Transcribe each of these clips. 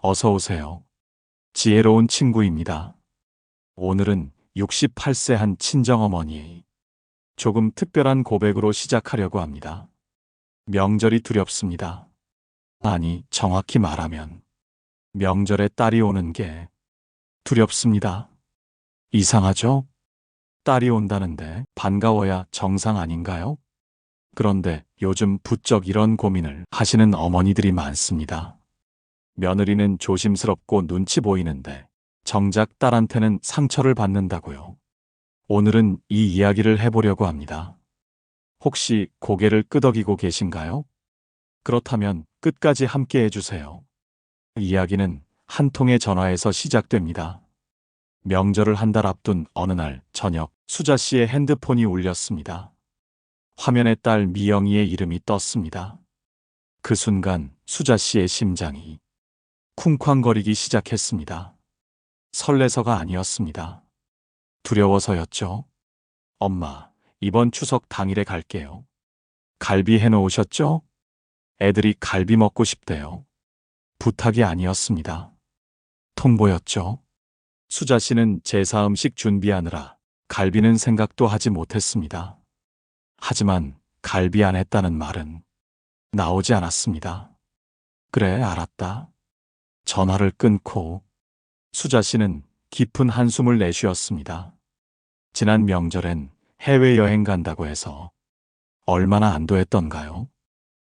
어서 오세요. 지혜로운 친구입니다. 오늘은 68세 한 친정어머니의 조금 특별한 고백으로 시작하려고 합니다. 명절이 두렵습니다. 아니, 정확히 말하면 명절에 딸이 오는 게 두렵습니다. 이상하죠? 딸이 온다는데 반가워야 정상 아닌가요? 그런데 요즘 부쩍 이런 고민을 하시는 어머니들이 많습니다. 며느리는 조심스럽고 눈치 보이는데 정작 딸한테는 상처를 받는다고요. 오늘은 이 이야기를 해보려고 합니다. 혹시 고개를 끄덕이고 계신가요? 그렇다면 끝까지 함께 해주세요. 이야기는 한 통의 전화에서 시작됩니다. 명절을 한 달 앞둔 어느 날 저녁, 수자 씨의 핸드폰이 울렸습니다. 화면에 딸 미영이의 이름이 떴습니다. 그 순간 수자 씨의 심장이 쿵쾅거리기 시작했습니다. 설레서가 아니었습니다. 두려워서였죠. 엄마, 이번 추석 당일에 갈게요. 갈비 해놓으셨죠? 애들이 갈비 먹고 싶대요. 부탁이 아니었습니다. 통보였죠. 수자 씨는 제사 음식 준비하느라 갈비는 생각도 하지 못했습니다. 하지만 갈비 안 했다는 말은 나오지 않았습니다. 그래, 알았다. 전화를 끊고 수자 씨는 깊은 한숨을 내쉬었습니다. 지난 명절엔 해외여행 간다고 해서 얼마나 안도했던가요?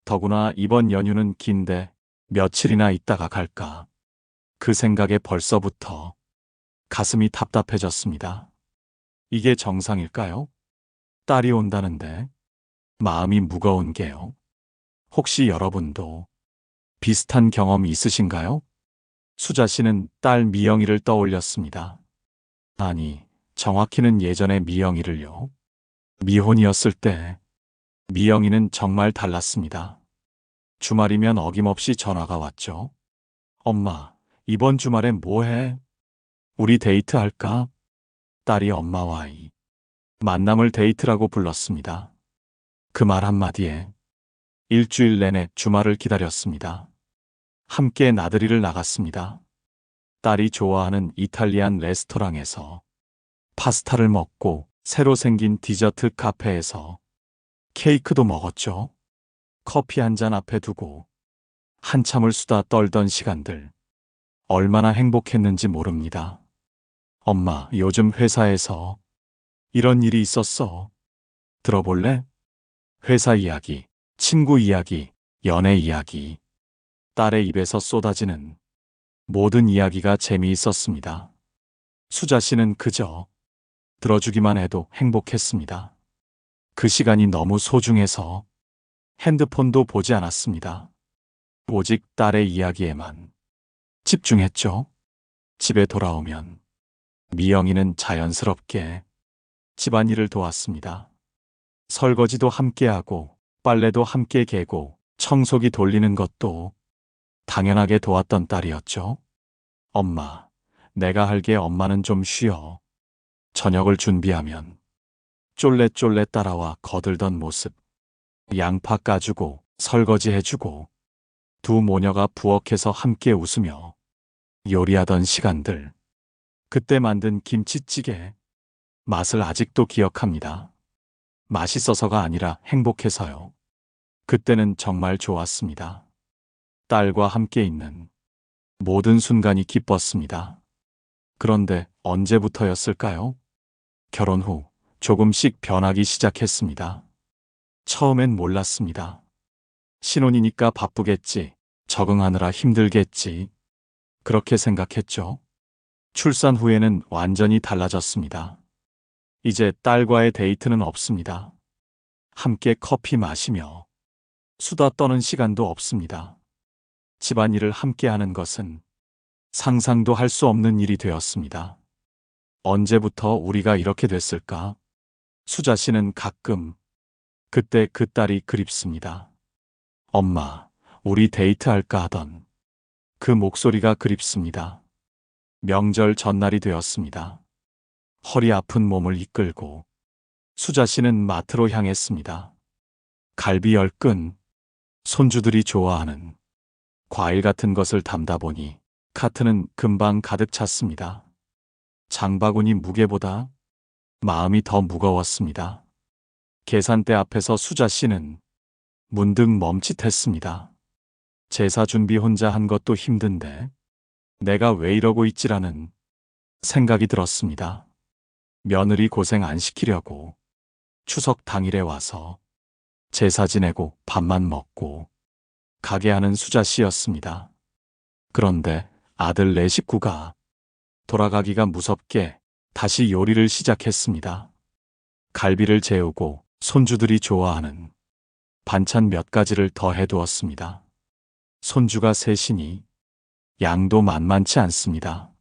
더구나 이번 연휴는 긴데 며칠이나 있다가 갈까. 그 생각에 벌써부터 가슴이 답답해졌습니다. 이게 정상일까요? 딸이 온다는데 마음이 무거운 게요. 혹시 여러분도 비슷한 경험 있으신가요? 수자 씨는 딸 미영이를 떠올렸습니다. 아니, 정확히는 예전의 미영이를요. 미혼이었을 때 미영이는 정말 달랐습니다. 주말이면 어김없이 전화가 왔죠. 엄마, 이번 주말엔 뭐 해? 우리 데이트할까? 딸이 엄마와의 만남을 데이트라고 불렀습니다. 그 말 한마디에 일주일 내내 주말을 기다렸습니다. 함께 나들이를 나갔습니다. 딸이 좋아하는 이탈리안 레스토랑에서 파스타를 먹고 새로 생긴 디저트 카페에서 케이크도 먹었죠. 커피 한 잔 앞에 두고 한참을 수다 떨던 시간들. 얼마나 행복했는지 모릅니다. 엄마, 요즘 회사에서 이런 일이 있었어. 들어볼래? 회사 이야기, 친구 이야기, 연애 이야기. 딸의 입에서 쏟아지는 모든 이야기가 재미있었습니다. 수자 씨는 그저 들어주기만 해도 행복했습니다. 그 시간이 너무 소중해서 핸드폰도 보지 않았습니다. 오직 딸의 이야기에만 집중했죠. 집에 돌아오면 미영이는 자연스럽게 집안일을 도왔습니다. 설거지도 함께하고 빨래도 함께 개고 청소기 돌리는 것도 당연하게 도왔던 딸이었죠. 엄마, 내가 할게. 엄마는 좀 쉬어. 저녁을 준비하면 쫄래쫄래 따라와 거들던 모습. 양파 까주고 설거지 해주고 두 모녀가 부엌에서 함께 웃으며 요리하던 시간들. 그때 만든 김치찌개. 맛을 아직도 기억합니다. 맛있어서가 아니라 행복해서요. 그때는 정말 좋았습니다. 딸과 함께 있는 모든 순간이 기뻤습니다. 그런데 언제부터였을까요? 결혼 후 조금씩 변하기 시작했습니다. 처음엔 몰랐습니다. 신혼이니까 바쁘겠지, 적응하느라 힘들겠지. 그렇게 생각했죠. 출산 후에는 완전히 달라졌습니다. 이제 딸과의 데이트는 없습니다. 함께 커피 마시며 수다 떠는 시간도 없습니다. 집안일을 함께 하는 것은 상상도 할 수 없는 일이 되었습니다. 언제부터 우리가 이렇게 됐을까? 수자 씨는 가끔 그때 그 딸이 그립습니다. 엄마, 우리 데이트할까 하던 그 목소리가 그립습니다. 명절 전날이 되었습니다. 허리 아픈 몸을 이끌고 수자 씨는 마트로 향했습니다. 갈비 10근, 손주들이 좋아하는 과일 같은 것을 담다 보니 카트는 금방 가득 찼습니다. 장바구니 무게보다 마음이 더 무거웠습니다. 계산대 앞에서 수자 씨는 문득 멈칫했습니다. 제사 준비 혼자 한 것도 힘든데 내가 왜 이러고 있지라는 생각이 들었습니다. 며느리 고생 안 시키려고 추석 당일에 와서 제사 지내고 밥만 먹고 가게 하는 수자 씨였습니다. 그런데 아들 네 식구가 돌아가기가 무섭게 다시 요리를 시작했습니다. 갈비를 재우고 손주들이 좋아하는 반찬 몇 가지를 더 해두었습니다. 손주가 셋이니 양도 만만치 않습니다.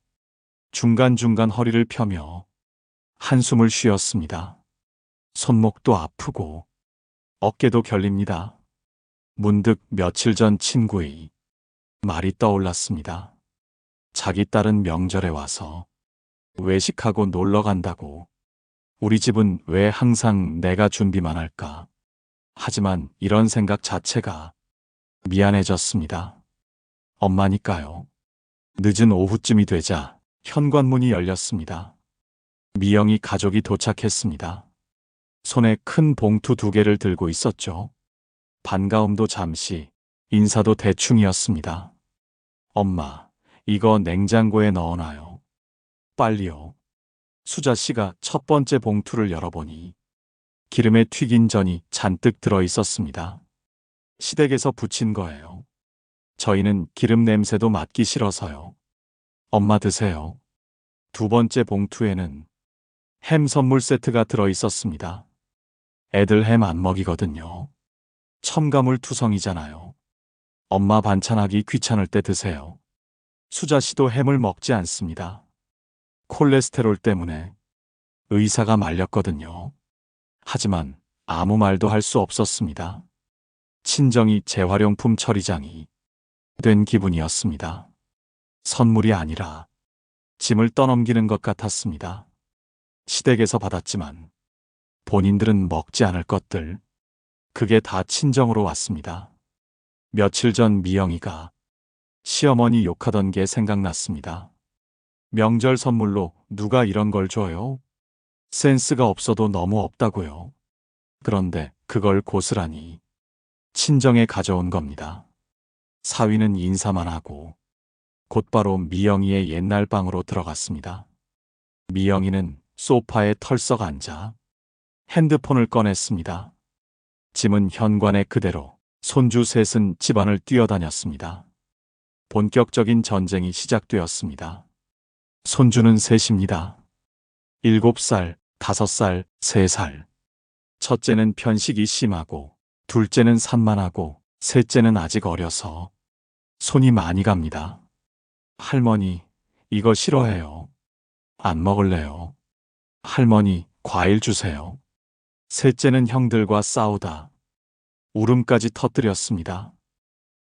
중간중간 허리를 펴며 한숨을 쉬었습니다. 손목도 아프고 어깨도 결립니다. 문득 며칠 전 친구의 말이 떠올랐습니다. 자기 딸은 명절에 와서 외식하고 놀러 간다고. 우리 집은 왜 항상 내가 준비만 할까? 하지만 이런 생각 자체가 미안해졌습니다. 엄마니까요. 늦은 오후쯤이 되자 현관문이 열렸습니다. 미영이 가족이 도착했습니다. 손에 큰 봉투 2개를 들고 있었죠. 반가움도 잠시, 인사도 대충이었습니다. 엄마, 이거 냉장고에 넣어놔요. 빨리요. 수자 씨가 첫 번째 봉투를 열어보니 기름에 튀긴 전이 잔뜩 들어 있었습니다. 시댁에서 부친 거예요. 저희는 기름 냄새도 맡기 싫어서요. 엄마 드세요. 두 번째 봉투에는 햄 선물 세트가 들어 있었습니다. 애들 햄 안 먹이거든요. 첨가물 투성이잖아요. 엄마 반찬하기 귀찮을 때 드세요. 수자 씨도 햄을 먹지 않습니다. 콜레스테롤 때문에 의사가 말렸거든요. 하지만 아무 말도 할 수 없었습니다. 친정이 재활용품 처리장이 된 기분이었습니다. 선물이 아니라 짐을 떠넘기는 것 같았습니다. 시댁에서 받았지만 본인들은 먹지 않을 것들, 그게 다 친정으로 왔습니다. 며칠 전 미영이가 시어머니 욕하던 게 생각났습니다. 명절 선물로 누가 이런 걸 줘요? 센스가 없어도 너무 없다고요. 그런데 그걸 고스란히 친정에 가져온 겁니다. 사위는 인사만 하고 곧바로 미영이의 옛날 방으로 들어갔습니다. 미영이는 소파에 털썩 앉아 핸드폰을 꺼냈습니다. 짐은 현관에 그대로, 손주 셋은 집안을 뛰어다녔습니다. 본격적인 전쟁이 시작되었습니다. 손주는 셋입니다. 7살, 5살, 3살. 첫째는 편식이 심하고, 둘째는 산만하고, 셋째는 아직 어려서 손이 많이 갑니다. 할머니, 이거 싫어해요. 안 먹을래요. 할머니, 과일 주세요. 셋째는 형들과 싸우다 울음까지 터뜨렸습니다.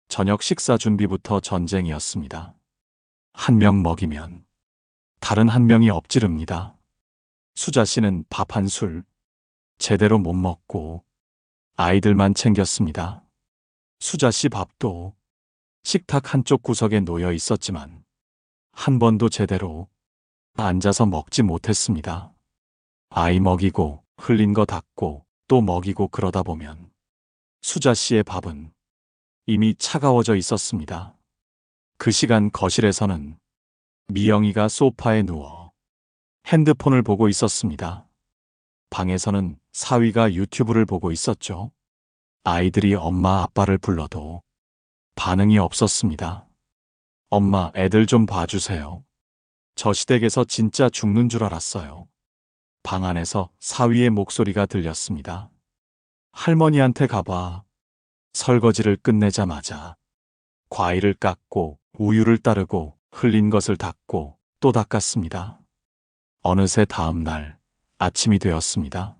저녁 식사 준비부터 전쟁이었습니다. 한 명 먹이면 다른 한 명이 엎지릅니다. 수자 씨는 밥 한 술 제대로 못 먹고 아이들만 챙겼습니다. 수자 씨 밥도 식탁 한쪽 구석에 놓여 있었지만 한 번도 제대로 앉아서 먹지 못했습니다. 아이 먹이고 흘린 거 닦고 또 먹이고 그러다 보면 수자 씨의 밥은 이미 차가워져 있었습니다. 그 시간 거실에서는 미영이가 소파에 누워 핸드폰을 보고 있었습니다. 방에서는 사위가 유튜브를 보고 있었죠. 아이들이 엄마 아빠를 불러도 반응이 없었습니다. 엄마, 애들 좀 봐주세요. 저 시댁에서 진짜 죽는 줄 알았어요. 방 안에서 사위의 목소리가 들렸습니다. 할머니한테 가봐. 설거지를 끝내자마자 과일을 깎고 우유를 따르고 흘린 것을 닦고 또 닦았습니다. 어느새 다음 날 아침이 되었습니다.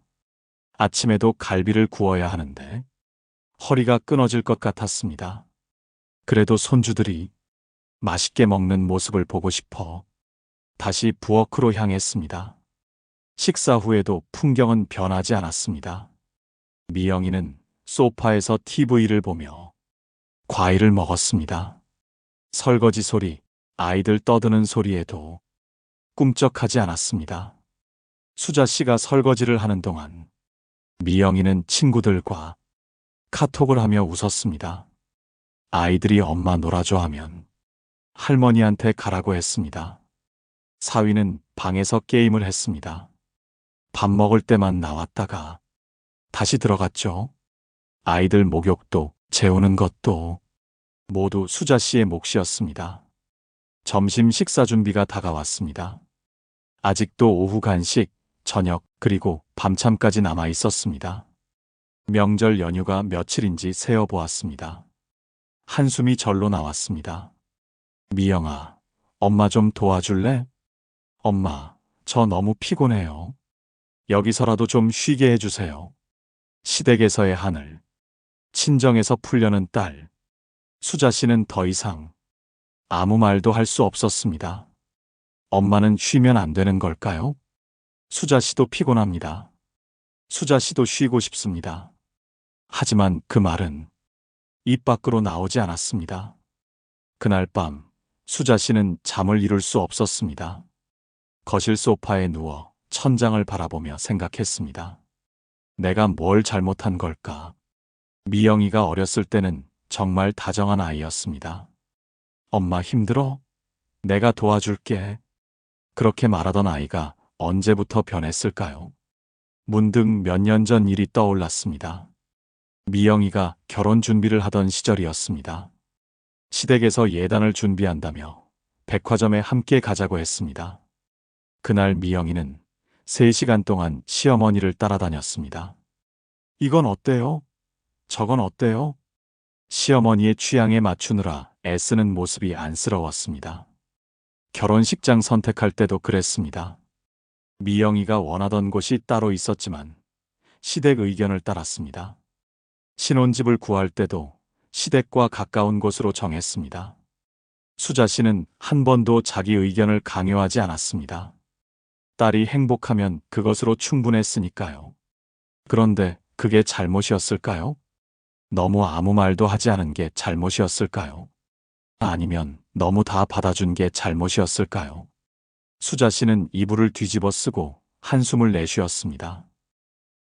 아침에도 갈비를 구워야 하는데 허리가 끊어질 것 같았습니다. 그래도 손주들이 맛있게 먹는 모습을 보고 싶어 다시 부엌으로 향했습니다. 식사 후에도 풍경은 변하지 않았습니다. 미영이는 소파에서 TV를 보며 과일을 먹었습니다. 설거지 소리, 아이들 떠드는 소리에도 꿈쩍하지 않았습니다. 수자 씨가 설거지를 하는 동안 미영이는 친구들과 카톡을 하며 웃었습니다. 아이들이 엄마 놀아줘 하면 할머니한테 가라고 했습니다. 사위는 방에서 게임을 했습니다. 밥 먹을 때만 나왔다가 다시 들어갔죠. 아이들 목욕도 재우는 것도 모두 수자 씨의 몫이었습니다. 점심 식사 준비가 다가왔습니다. 아직도 오후 간식, 저녁, 그리고 밤참까지 남아 있었습니다. 명절 연휴가 며칠인지 세어보았습니다. 한숨이 절로 나왔습니다. 미영아, 엄마 좀 도와줄래? 엄마, 저 너무 피곤해요. 여기서라도 좀 쉬게 해주세요. 시댁에서의 하늘, 친정에서 풀려는 딸, 수자 씨는 더 이상 아무 말도 할 수 없었습니다. 엄마는 쉬면 안 되는 걸까요? 수자 씨도 피곤합니다. 수자 씨도 쉬고 싶습니다. 하지만 그 말은 입 밖으로 나오지 않았습니다. 그날 밤, 수자 씨는 잠을 이룰 수 없었습니다. 거실 소파에 누워 천장을 바라보며 생각했습니다. 내가 뭘 잘못한 걸까? 미영이가 어렸을 때는 정말 다정한 아이였습니다. 엄마 힘들어? 내가 도와줄게. 그렇게 말하던 아이가 언제부터 변했을까요? 문득 몇 년 전 일이 떠올랐습니다. 미영이가 결혼 준비를 하던 시절이었습니다. 시댁에서 예단을 준비한다며 백화점에 함께 가자고 했습니다. 그날 미영이는 3시간 동안 시어머니를 따라다녔습니다. 이건 어때요? 저건 어때요? 시어머니의 취향에 맞추느라 애쓰는 모습이 안쓰러웠습니다. 결혼식장 선택할 때도 그랬습니다. 미영이가 원하던 곳이 따로 있었지만 시댁 의견을 따랐습니다. 신혼집을 구할 때도 시댁과 가까운 곳으로 정했습니다. 수자 씨는 한 번도 자기 의견을 강요하지 않았습니다. 딸이 행복하면 그것으로 충분했으니까요. 그런데 그게 잘못이었을까요? 너무 아무 말도 하지 않은 게 잘못이었을까요? 아니면 너무 다 받아준 게 잘못이었을까요? 수자 씨는 이불을 뒤집어 쓰고 한숨을 내쉬었습니다.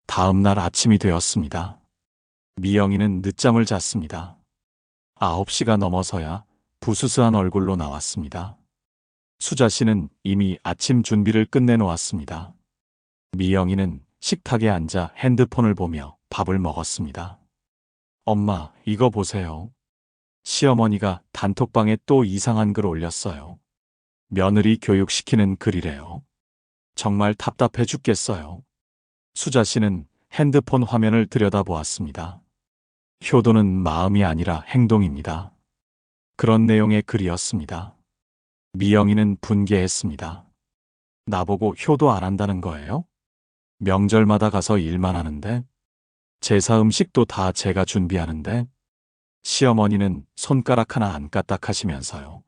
다음 날 아침이 되었습니다. 미영이는 늦잠을 잤습니다. 9시가 넘어서야 부스스한 얼굴로 나왔습니다. 수자 씨는 이미 아침 준비를 끝내놓았습니다. 미영이는 식탁에 앉아 핸드폰을 보며 밥을 먹었습니다. 엄마, 이거 보세요. 시어머니가 단톡방에 또 이상한 글 올렸어요. 며느리 교육시키는 글이래요. 정말 답답해 죽겠어요. 수자 씨는 핸드폰 화면을 들여다보았습니다. 효도는 마음이 아니라 행동입니다. 그런 내용의 글이었습니다. 미영이는 분개했습니다. 나보고 효도 안 한다는 거예요? 명절마다 가서 일만 하는데? 제사 음식도 다 제가 준비하는데? 시어머니는 손가락 하나 안 까딱하시면서요.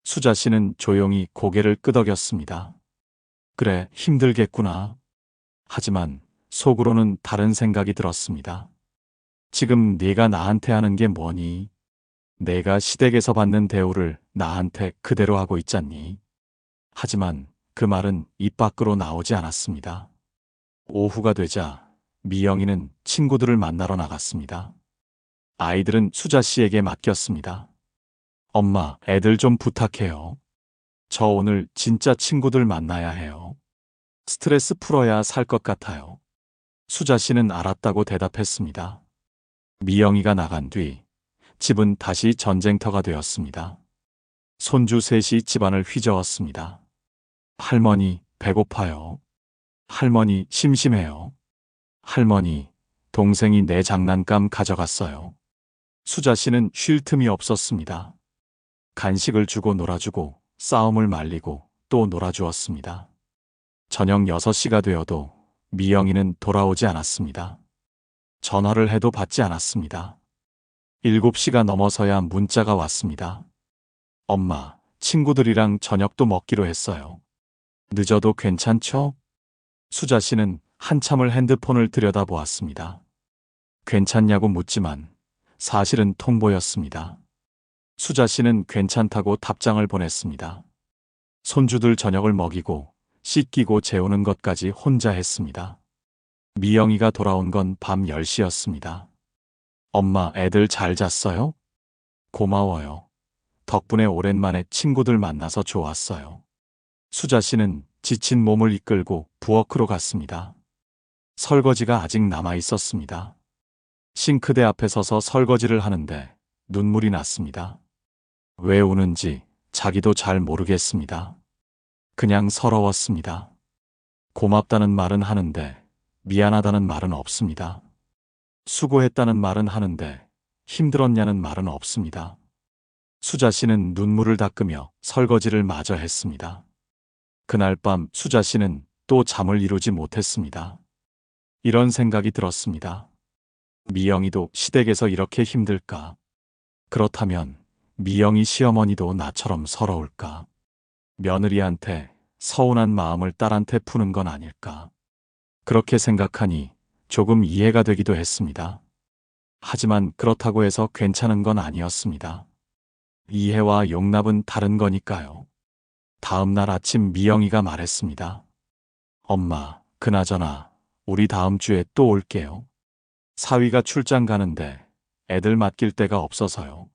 수자 씨는 조용히 고개를 끄덕였습니다. 그래, 힘들겠구나. 하지만 속으로는 다른 생각이 들었습니다. 지금 네가 나한테 하는 게 뭐니? 내가 시댁에서 받는 대우를 나한테 그대로 하고 있잖니. 하지만 그 말은 입 밖으로 나오지 않았습니다. 오후가 되자 미영이는 친구들을 만나러 나갔습니다. 아이들은 수자 씨에게 맡겼습니다. 엄마, 애들 좀 부탁해요. 저 오늘 진짜 친구들 만나야 해요. 스트레스 풀어야 살 것 같아요. 수자 씨는 알았다고 대답했습니다. 미영이가 나간 뒤 집은 다시 전쟁터가 되었습니다. 손주 셋이 집안을 휘저었습니다. 할머니, 배고파요. 할머니, 심심해요. 할머니, 동생이 내 장난감 가져갔어요. 수자 씨는 쉴 틈이 없었습니다. 간식을 주고 놀아주고 싸움을 말리고 또 놀아주었습니다. 저녁 6시가 되어도 미영이는 돌아오지 않았습니다. 전화를 해도 받지 않았습니다. 7시가 넘어서야 문자가 왔습니다. 엄마, 친구들이랑 저녁도 먹기로 했어요. 늦어도 괜찮죠? 수자 씨는 한참을 핸드폰을 들여다보았습니다. 괜찮냐고 묻지만 사실은 통보였습니다. 수자 씨는 괜찮다고 답장을 보냈습니다. 손주들 저녁을 먹이고 씻기고 재우는 것까지 혼자 했습니다. 미영이가 돌아온 건 밤 10시였습니다. 엄마, 애들 잘 잤어요? 고마워요. 덕분에 오랜만에 친구들 만나서 좋았어요. 수자 씨는 지친 몸을 이끌고 부엌으로 갔습니다. 설거지가 아직 남아 있었습니다. 싱크대 앞에 서서 설거지를 하는데 눈물이 났습니다. 왜 우는지 자기도 잘 모르겠습니다. 그냥 서러웠습니다. 고맙다는 말은 하는데 미안하다는 말은 없습니다. 수고했다는 말은 하는데 힘들었냐는 말은 없습니다. 수자 씨는 눈물을 닦으며 설거지를 마저 했습니다. 그날 밤 수자 씨는 또 잠을 이루지 못했습니다. 이런 생각이 들었습니다. 미영이도 시댁에서 이렇게 힘들까? 그렇다면 미영이 시어머니도 나처럼 서러울까? 며느리한테 서운한 마음을 딸한테 푸는 건 아닐까? 그렇게 생각하니 조금 이해가 되기도 했습니다. 하지만 그렇다고 해서 괜찮은 건 아니었습니다. 이해와 용납은 다른 거니까요. 다음 날 아침 미영이가 말했습니다. 엄마, 그나저나 우리 다음 주에 또 올게요. 사위가 출장 가는데 애들 맡길 데가 없어서요.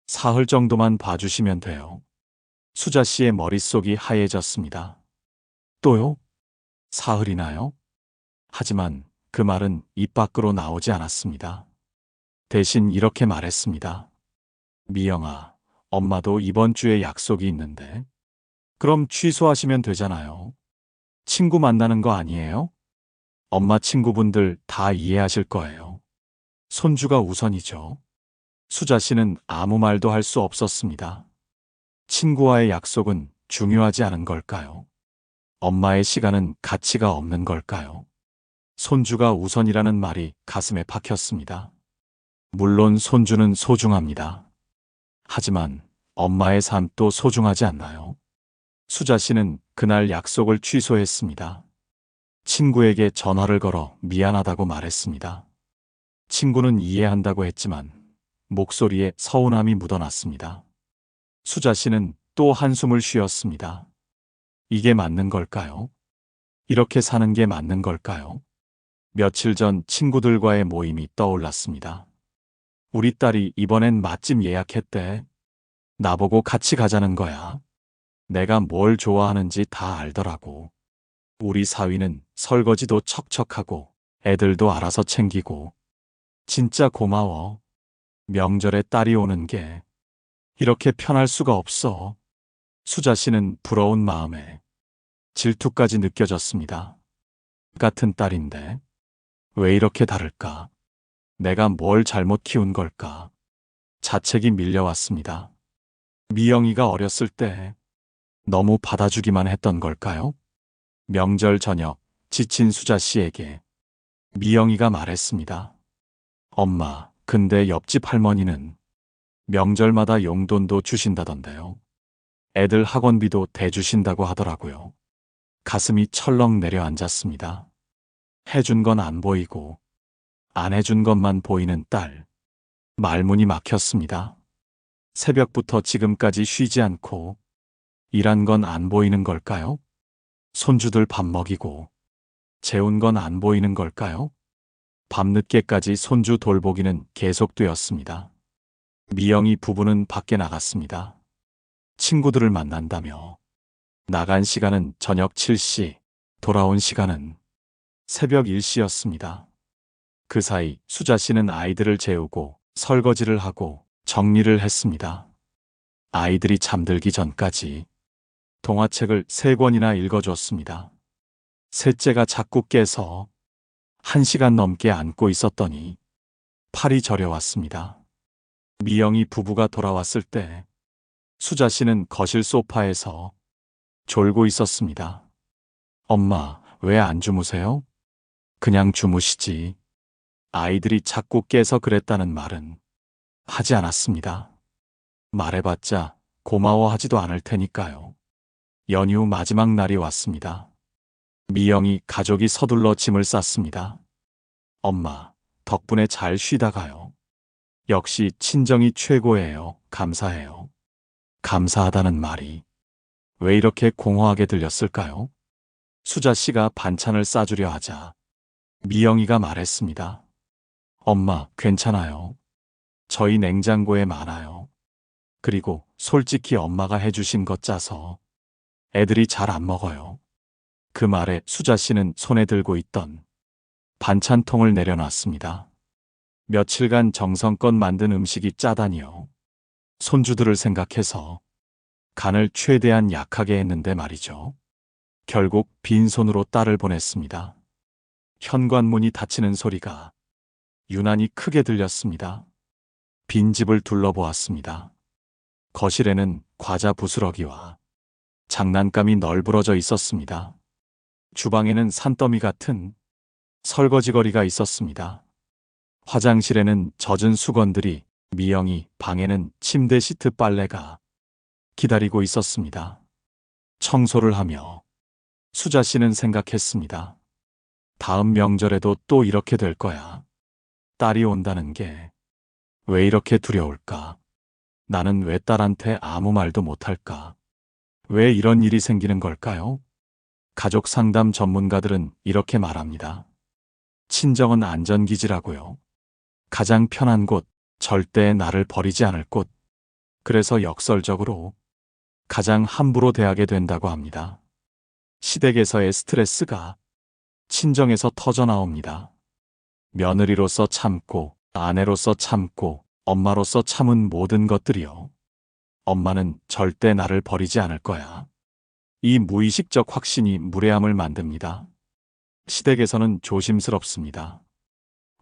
사흘 정도만 봐주시면 돼요. 수자 씨의 머릿속이 하얘졌습니다. 또요? 사흘이나요? 하지만 그 말은 입 밖으로 나오지 않았습니다. 대신 이렇게 말했습니다. 미영아, 엄마도 이번 주에 약속이 있는데. 그럼 취소하시면 되잖아요. 친구 만나는 거 아니에요? 엄마 친구분들 다 이해하실 거예요. 손주가 우선이죠. 수자 씨는 아무 말도 할 수 없었습니다. 친구와의 약속은 중요하지 않은 걸까요? 엄마의 시간은 가치가 없는 걸까요? 손주가 우선이라는 말이 가슴에 박혔습니다. 물론 손주는 소중합니다. 하지만 엄마의 삶도 소중하지 않나요? 수자 씨는 그날 약속을 취소했습니다. 친구에게 전화를 걸어 미안하다고 말했습니다. 친구는 이해한다고 했지만 목소리에 서운함이 묻어났습니다. 수자 씨는 또 한숨을 쉬었습니다. 이게 맞는 걸까요? 이렇게 사는 게 맞는 걸까요? 며칠 전 친구들과의 모임이 떠올랐습니다. 우리 딸이 이번엔 맛집 예약했대. 나보고 같이 가자는 거야. 내가 뭘 좋아하는지 다 알더라고. 우리 사위는 설거지도 척척하고 애들도 알아서 챙기고. 진짜 고마워. 명절에 딸이 오는 게 이렇게 편할 수가 없어. 수자 씨는 부러운 마음에 질투까지 느껴졌습니다. 같은 딸인데 왜 이렇게 다를까? 내가 뭘 잘못 키운 걸까? 자책이 밀려왔습니다. 미영이가 어렸을 때 너무 받아주기만 했던 걸까요? 명절 저녁 지친 수자 씨에게 미영이가 말했습니다. 엄마, 근데 옆집 할머니는 명절마다 용돈도 주신다던데요. 애들 학원비도 대주신다고 하더라고요. 가슴이 철렁 내려앉았습니다. 해준 건 안 보이고 안 해준 것만 보이는 딸. 말문이 막혔습니다. 새벽부터 지금까지 쉬지 않고 일한 건 안 보이는 걸까요? 손주들 밥 먹이고 재운 건 안 보이는 걸까요? 밤늦게까지 손주 돌보기는 계속되었습니다. 미영이 부부는 밖에 나갔습니다. 친구들을 만난다며. 나간 시간은 저녁 7시, 돌아온 시간은 새벽 1시였습니다. 그 사이 수자 씨는 아이들을 재우고 설거지를 하고 정리를 했습니다. 아이들이 잠들기 전까지 동화책을 3권이나 읽어줬습니다. 셋째가 자꾸 깨서 1시간 넘게 안고 있었더니 팔이 저려왔습니다. 미영이 부부가 돌아왔을 때 수자 씨는 거실 소파에서 졸고 있었습니다. 엄마, 왜 안 주무세요? 그냥 주무시지. 아이들이 자꾸 깨서 그랬다는 말은 하지 않았습니다. 말해봤자 고마워하지도 않을 테니까요. 연휴 마지막 날이 왔습니다. 미영이 가족이 서둘러 짐을 쌌습니다. 엄마, 덕분에 잘 쉬다 가요. 역시 친정이 최고예요. 감사해요. 감사하다는 말이 왜 이렇게 공허하게 들렸을까요? 수자 씨가 반찬을 싸주려 하자 미영이가 말했습니다. 엄마, 괜찮아요. 저희 냉장고에 많아요. 그리고 솔직히 엄마가 해주신 것 짜서 애들이 잘 안 먹어요. 그 말에 수자 씨는 손에 들고 있던 반찬통을 내려놨습니다. 며칠간 정성껏 만든 음식이 짜다니요. 손주들을 생각해서 간을 최대한 약하게 했는데 말이죠. 결국 빈손으로 딸을 보냈습니다. 현관문이 닫히는 소리가 유난히 크게 들렸습니다. 빈집을 둘러보았습니다. 거실에는 과자 부스러기와 장난감이 널브러져 있었습니다. 주방에는 산더미 같은 설거지거리가 있었습니다. 화장실에는 젖은 수건들이, 미영이 방에는 침대 시트 빨래가 기다리고 있었습니다. 청소를 하며 수자 씨는 생각했습니다. 다음 명절에도 또 이렇게 될 거야. 딸이 온다는 게 왜 이렇게 두려울까? 나는 왜 딸한테 아무 말도 못할까? 왜 이런 일이 생기는 걸까요? 가족 상담 전문가들은 이렇게 말합니다. 친정은 안전기지라고요. 가장 편한 곳, 절대 나를 버리지 않을 곳. 그래서 역설적으로 가장 함부로 대하게 된다고 합니다. 시댁에서의 스트레스가 친정에서 터져 나옵니다. 며느리로서 참고, 아내로서 참고, 엄마로서 참은 모든 것들이요. 엄마는 절대 나를 버리지 않을 거야. 이 무의식적 확신이 무례함을 만듭니다. 시댁에서는 조심스럽습니다.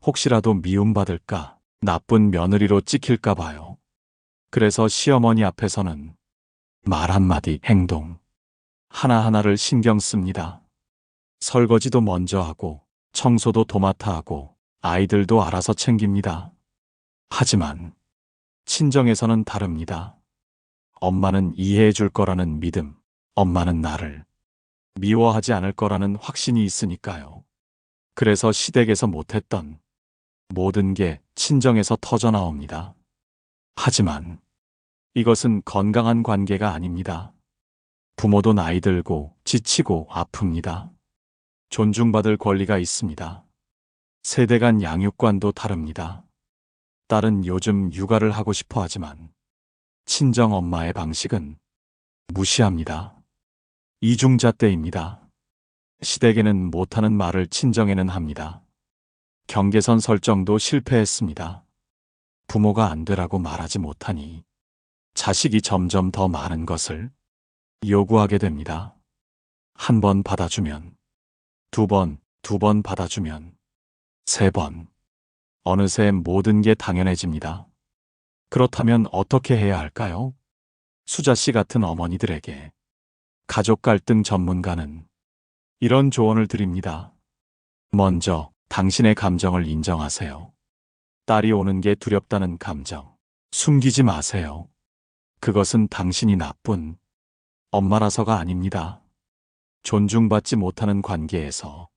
혹시라도 미움받을까, 나쁜 며느리로 찍힐까 봐요. 그래서 시어머니 앞에서는 말 한마디, 행동 하나하나를 신경 씁니다. 설거지도 먼저 하고, 청소도 도맡아 하고, 아이들도 알아서 챙깁니다. 하지만 친정에서는 다릅니다. 엄마는 이해해 줄 거라는 믿음, 엄마는 나를 미워하지 않을 거라는 확신이 있으니까요. 그래서 시댁에서 못했던 모든 게 친정에서 터져 나옵니다. 하지만 이것은 건강한 관계가 아닙니다. 부모도 나이 들고 지치고 아픕니다. 존중받을 권리가 있습니다. 세대 간 양육관도 다릅니다. 딸은 요즘 육아를 하고 싶어 하지만 친정 엄마의 방식은 무시합니다. 이중잣대입니다. 시댁에는 못하는 말을 친정에는 합니다. 경계선 설정도 실패했습니다. 부모가 안 되라고 말하지 못하니 자식이 점점 더 많은 것을 요구하게 됩니다. 한 번 받아주면, 두 번 받아주면, 세 번. 어느새 모든 게 당연해집니다. 그렇다면 어떻게 해야 할까요? 수자 씨 같은 어머니들에게 가족 갈등 전문가는 이런 조언을 드립니다. 먼저 당신의 감정을 인정하세요. 딸이 오는 게 두렵다는 감정 숨기지 마세요. 그것은 당신이 나쁜 엄마라서가 아닙니다. 존중받지 못하는 관계에서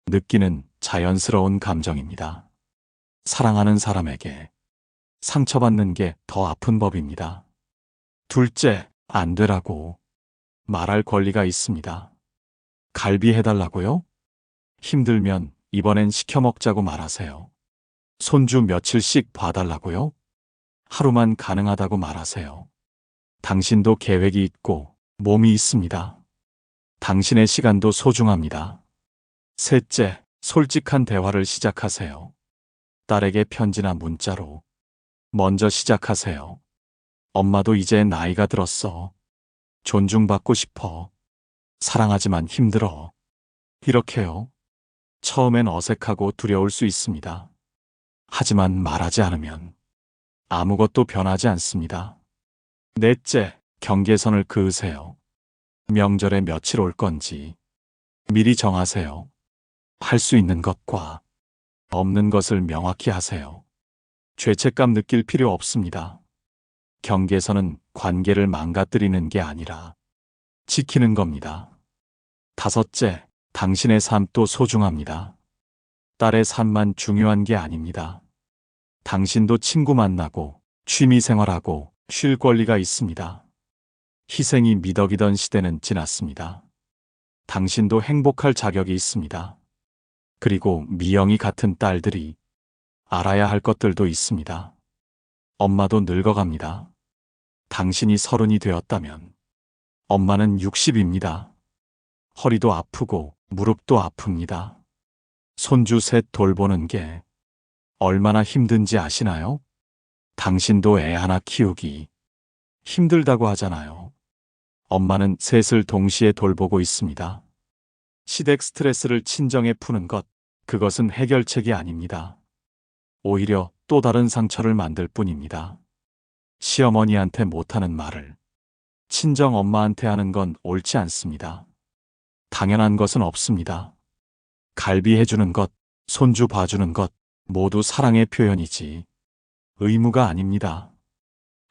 느끼는 자연스러운 감정입니다. 사랑하는 사람에게 상처받는 게 더 아픈 법입니다. 둘째, 안 되라고 말할 권리가 있습니다. 갈비 해달라고요? 힘들면 이번엔 시켜 먹자고 말하세요. 손주 며칠씩 봐달라고요? 하루만 가능하다고 말하세요. 당신도 계획이 있고 몸이 있습니다. 당신의 시간도 소중합니다. 셋째, 솔직한 대화를 시작하세요. 딸에게 편지나 문자로 먼저 시작하세요. 엄마도 이제 나이가 들었어. 존중받고 싶어. 사랑하지만 힘들어. 이렇게요. 처음엔 어색하고 두려울 수 있습니다. 하지만 말하지 않으면 아무것도 변하지 않습니다. 넷째, 경계선을 그으세요. 명절에 며칠 올 건지 미리 정하세요. 할 수 있는 것과 없는 것을 명확히 하세요. 죄책감 느낄 필요 없습니다. 경계선은 관계를 망가뜨리는 게 아니라 지키는 겁니다. 다섯째, 당신의 삶도 소중합니다. 딸의 삶만 중요한 게 아닙니다. 당신도 친구 만나고 취미 생활하고 쉴 권리가 있습니다. 희생이 미덕이던 시대는 지났습니다. 당신도 행복할 자격이 있습니다. 그리고 미영이 같은 딸들이 알아야 할 것들도 있습니다. 엄마도 늙어갑니다. 당신이 30이 되었다면 엄마는 60입니다. 허리도 아프고 무릎도 아픕니다. 손주 셋 돌보는 게 얼마나 힘든지 아시나요? 당신도 애 하나 키우기 힘들다고 하잖아요. 엄마는 셋을 동시에 돌보고 있습니다. 시댁 스트레스를 친정에 푸는 것, 그것은 해결책이 아닙니다. 오히려 또 다른 상처를 만들 뿐입니다. 시어머니한테 못하는 말을 친정 엄마한테 하는 건 옳지 않습니다. 당연한 것은 없습니다. 갈비 해주는 것, 손주 봐주는 것, 모두 사랑의 표현이지 의무가 아닙니다.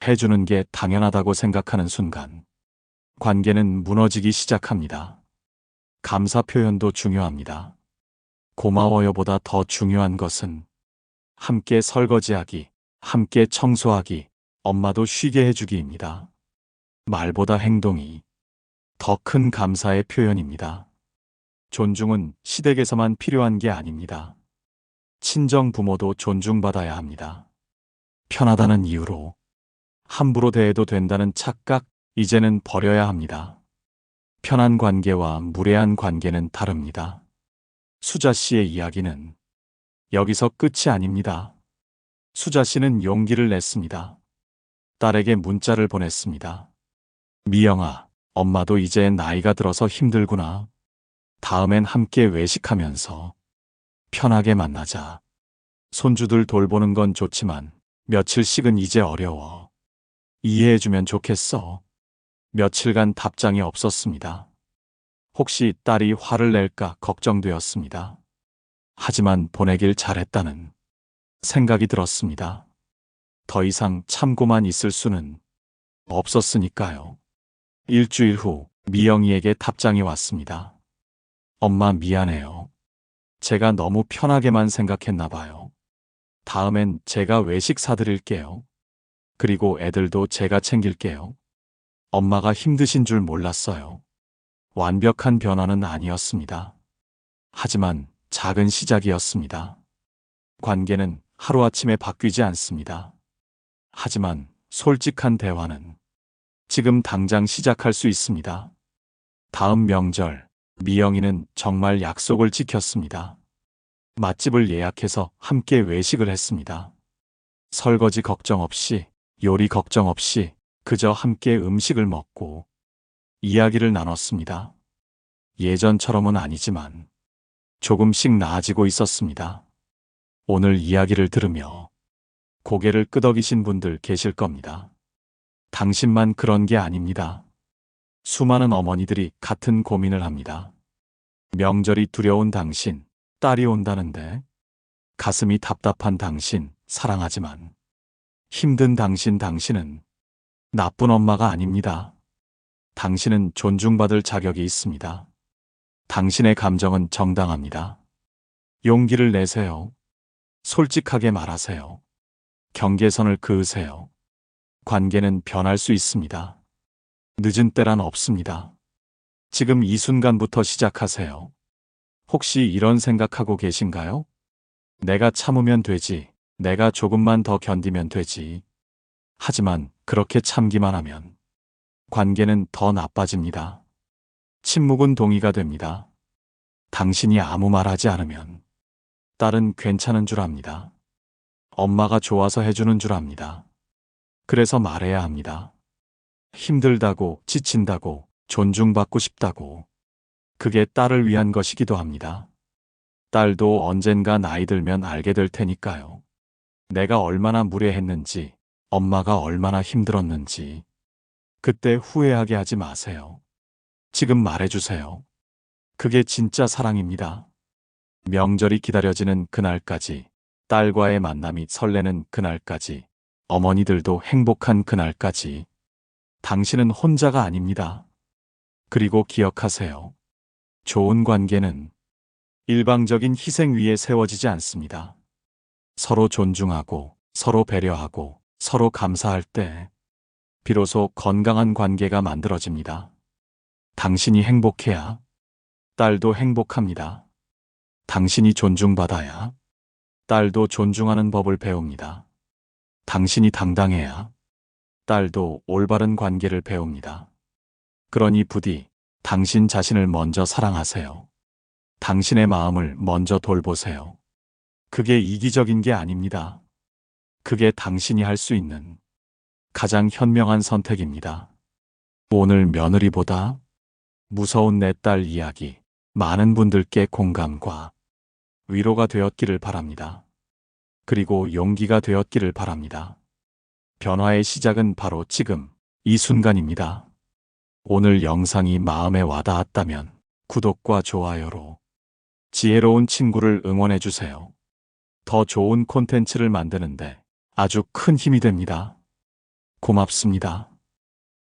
해주는 게 당연하다고 생각하는 순간 관계는 무너지기 시작합니다. 감사 표현도 중요합니다. 고마워요보다 더 중요한 것은 함께 설거지하기, 함께 청소하기, 엄마도 쉬게 해주기입니다. 말보다 행동이 더 큰 감사의 표현입니다. 존중은 시댁에서만 필요한 게 아닙니다. 친정 부모도 존중받아야 합니다. 편하다는 이유로 함부로 대해도 된다는 착각, 이제는 버려야 합니다. 편한 관계와 무례한 관계는 다릅니다. 수자 씨의 이야기는 여기서 끝이 아닙니다. 수자 씨는 용기를 냈습니다. 딸에게 문자를 보냈습니다. 미영아, 엄마도 이제 나이가 들어서 힘들구나. 다음엔 함께 외식하면서 편하게 만나자. 손주들 돌보는 건 좋지만 며칠씩은 이제 어려워. 이해해주면 좋겠어. 며칠간 답장이 없었습니다. 혹시 딸이 화를 낼까 걱정되었습니다. 하지만 보내길 잘했다는 생각이 들었습니다. 더 이상 참고만 있을 수는 없었으니까요. 일주일 후 미영이에게 답장이 왔습니다. 엄마 미안해요. 제가 너무 편하게만 생각했나 봐요. 다음엔 제가 외식 사드릴게요. 그리고 애들도 제가 챙길게요. 엄마가 힘드신 줄 몰랐어요. 완벽한 변화는 아니었습니다. 하지만 작은 시작이었습니다. 관계는 하루아침에 바뀌지 않습니다. 하지만 솔직한 대화는 지금 당장 시작할 수 있습니다. 다음 명절, 미영이는 정말 약속을 지켰습니다. 맛집을 예약해서 함께 외식을 했습니다. 설거지 걱정 없이, 요리 걱정 없이 그저 함께 음식을 먹고 이야기를 나눴습니다. 예전처럼은 아니지만 조금씩 나아지고 있었습니다. 오늘 이야기를 들으며 고개를 끄덕이신 분들 계실 겁니다. 당신만 그런 게 아닙니다. 수많은 어머니들이 같은 고민을 합니다. 명절이 두려운 당신, 딸이 온다는데 가슴이 답답한 당신, 사랑하지만 힘든 당신은 나쁜 엄마가 아닙니다. 당신은 존중받을 자격이 있습니다. 당신의 감정은 정당합니다. 용기를 내세요. 솔직하게 말하세요. 경계선을 그으세요. 관계는 변할 수 있습니다. 늦은 때란 없습니다. 지금 이 순간부터 시작하세요. 혹시 이런 생각하고 계신가요? 내가 참으면 되지. 내가 조금만 더 견디면 되지. 하지만 그렇게 참기만 하면 관계는 더 나빠집니다. 침묵은 동의가 됩니다. 당신이 아무 말 하지 않으면 딸은 괜찮은 줄 압니다. 엄마가 좋아서 해주는 줄 압니다. 그래서 말해야 합니다. 힘들다고, 지친다고, 존중받고 싶다고. 그게 딸을 위한 것이기도 합니다. 딸도 언젠가 나이 들면 알게 될 테니까요. 내가 얼마나 무례했는지, 엄마가 얼마나 힘들었는지. 그때 후회하게 하지 마세요. 지금 말해주세요. 그게 진짜 사랑입니다. 명절이 기다려지는 그날까지, 딸과의 만남이 설레는 그날까지, 어머니들도 행복한 그날까지, 당신은 혼자가 아닙니다. 그리고 기억하세요. 좋은 관계는 일방적인 희생 위에 세워지지 않습니다. 서로 존중하고, 서로 배려하고 서로 감사할 때 비로소 건강한 관계가 만들어집니다. 당신이 행복해야 딸도 행복합니다. 당신이 존중받아야 딸도 존중하는 법을 배웁니다. 당신이 당당해야 딸도 올바른 관계를 배웁니다. 그러니 부디 당신 자신을 먼저 사랑하세요. 당신의 마음을 먼저 돌보세요. 그게 이기적인 게 아닙니다. 그게 당신이 할 수 있는 가장 현명한 선택입니다. 오늘 며느리보다 무서운 내 딸 이야기, 많은 분들께 공감과 위로가 되었기를 바랍니다. 그리고 용기가 되었기를 바랍니다. 변화의 시작은 바로 지금, 이 순간입니다. 오늘 영상이 마음에 와닿았다면 구독과 좋아요로 지혜로운 친구를 응원해주세요. 더 좋은 콘텐츠를 만드는데 아주 큰 힘이 됩니다. 고맙습니다.